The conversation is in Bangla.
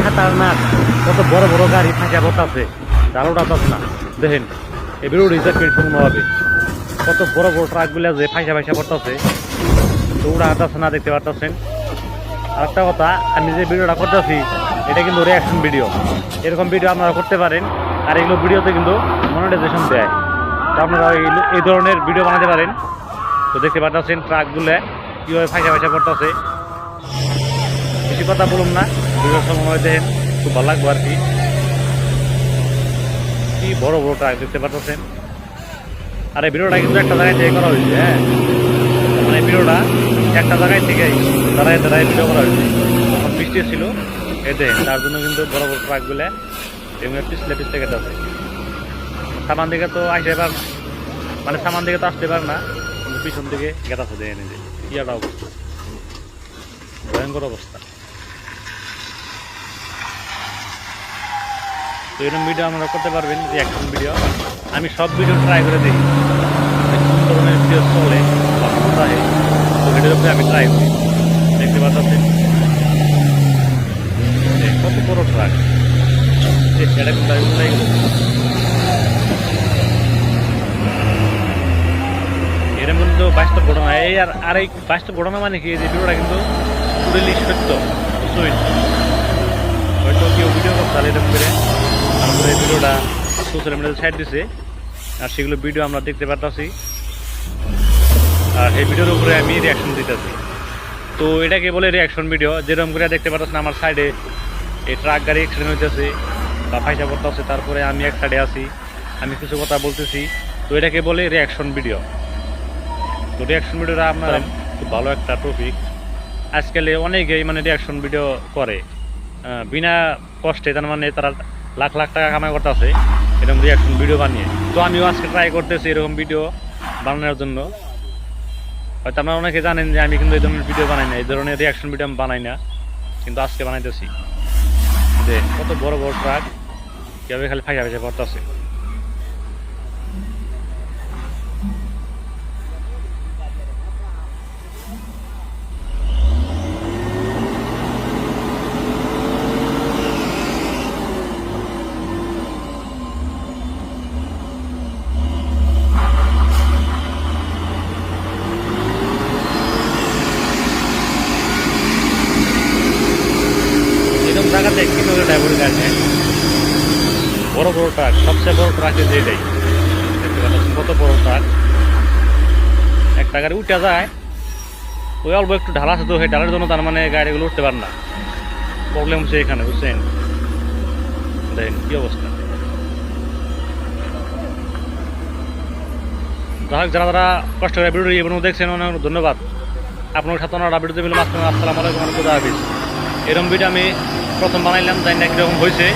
খাতারনাক কত বড় বড় গাড়ি ফাঁকা বতাছে তার উড়াতাছে না। দেখেন এই ভিডিও রিজার্ভ সম্পূর্ণ হবে কত বড় বড় ট্রাকগুলো যে ফাঁসা ফাঁসা পড়তেছে তো উড়া হাতাছে না, দেখতে পারতেছেন। আর একটা কথা, আমি যে ভিডিওটা করতেছি এটা কিন্তু রিয়াকশন ভিডিও, এরকম ভিডিও আপনারা করতে পারেন। আর এগুলো ভিডিওতে কিন্তু মনিটাইজেশন দেয়, তো আপনারা এই ধরনের ভিডিও বানাতে পারেন। তো দেখতে পাচ্ছেন ট্রাকগুলো কীভাবে ফাঁসা ফাঁসা পড়তেছে। বেশি কথা বলুন না, ভিডিওর সময় দেখেন, খুব ভালো লাগবে আর কি বড় বড় ট্রাক দেখতে পাচ্ছেন। আর এই ভিডিওটা কিন্তু একটা জায়গায় থেকে করা হয়েছে, হ্যাঁ, মানে ভিডিওটা একটা জায়গায় থেকেই দাঁড়ায় দাঁড়ায় ভিডিও করা হয়েছে। তখন বৃষ্টি ছিল এতে, তার জন্য কিন্তু বড় বড় ট্রাকগুলো এমনি পিছলে পিছলে গেছে। সামান দিকে তো আসতে পার না, মানে সামান দিকে তো আসতে পার না, কিন্তু পিছন দিকে গেতাছে দেখে নিজে ইয়াটা অবস্থা, ভয়ঙ্কর অবস্থা। তো এরকম ভিডিও আপনারা করতে পারবেন, রিয়াকশন ভিডিও। আমি সব ভিডিও ট্রাই করে দিই, কোন ধরনের ভিডিও চলে বা কোথায়, তো ভিডিওর উপরে আমি ট্রাই করি। দেখতে পাচ্ছেন কত বড় ট্রাক, এরকম কিন্তু বাস্তব ঘটনা। আর এই বাস্তব ঘটনা মানে কি, যে ভিডিওটা কিন্তু পুরোলি সত্য, হয়তো কেউ ভিডিও করতে এরকম করে তারপরে এই ভিডিওটা সোশ্যাল মিডিয়াতে সাইড দিছে, আর সেগুলো ভিডিও আমরা দেখতে পাচ্ছি। আর এই ভিডিওর উপরে আমি রিয়াকশন দিতেছি। তো এটাকে বলে রিয়াকশন ভিডিও। যেরকম করে দেখতে পাচ্ছেন আমার সাইডে এই ট্রাক গাড়ি অ্যাক্সিডেন্ট হইতেছে বা ফাইসা পড়তেছে, তারপরে আমি এক সাইডে আছি, আমি কিছু কথা বলতেছি। তো এটাকে বলে রিয়াকশন ভিডিও। তো রিয়াকশন ভিডিওটা আপনারা খুব ভালো একটা টপিক। আজকাল অনেকেই মানে রিয়াকশন ভিডিও করে বিনা কষ্টে, তার মানে তারা লাখ লাখ টাকা কামাই করতেছে এরকম রিয়াকশন ভিডিও বানিয়ে। তো আমিও আজকে ট্রাই করতেছি এরকম ভিডিও বানানোর জন্য। হয়তো আপনারা অনেকে জানেন যে আমি কিন্তু এই ধরনের ভিডিও বানাই না, এই ধরনের রিয়াকশন ভিডিও আমি বানাই না, কিন্তু আজকে বানাইতেছি। যে কত বড় বড় ট্রাক কীভাবে খালি ফাঁসা ফাঁসা পড়তেছে। এরকম জায়গাতে কীভাবে ড্রাইভার গাড়ি বড় বড় ট্রাক, সবচেয়ে বড় ট্রাক যেটাই দেখতে পাচ্ছেন কত বড় ট্রাক, একটা গাড়ি উঠে যায়, ওই অল্প একটু ঢাল আছে, তো সেই ঢালের জন্য তার মানে গাড়িগুলো উঠতে পারে না। প্রবলেম হচ্ছে এখানে, বুঝছেন? দেখেন কি অবস্থা। যাই হোক, যারা যারা কষ্ট করে ভিডিও এবং দেখছেন অনেক ধন্যবাদ। আপনার সাথে ওনারা ভিডিও দেবেন। আসসালামু আলাইকুম, খুদা হাফিজ। এরকম ভিডিও আমি প্রথম বানাইলাম, জানি না কীরকম হয়েছে।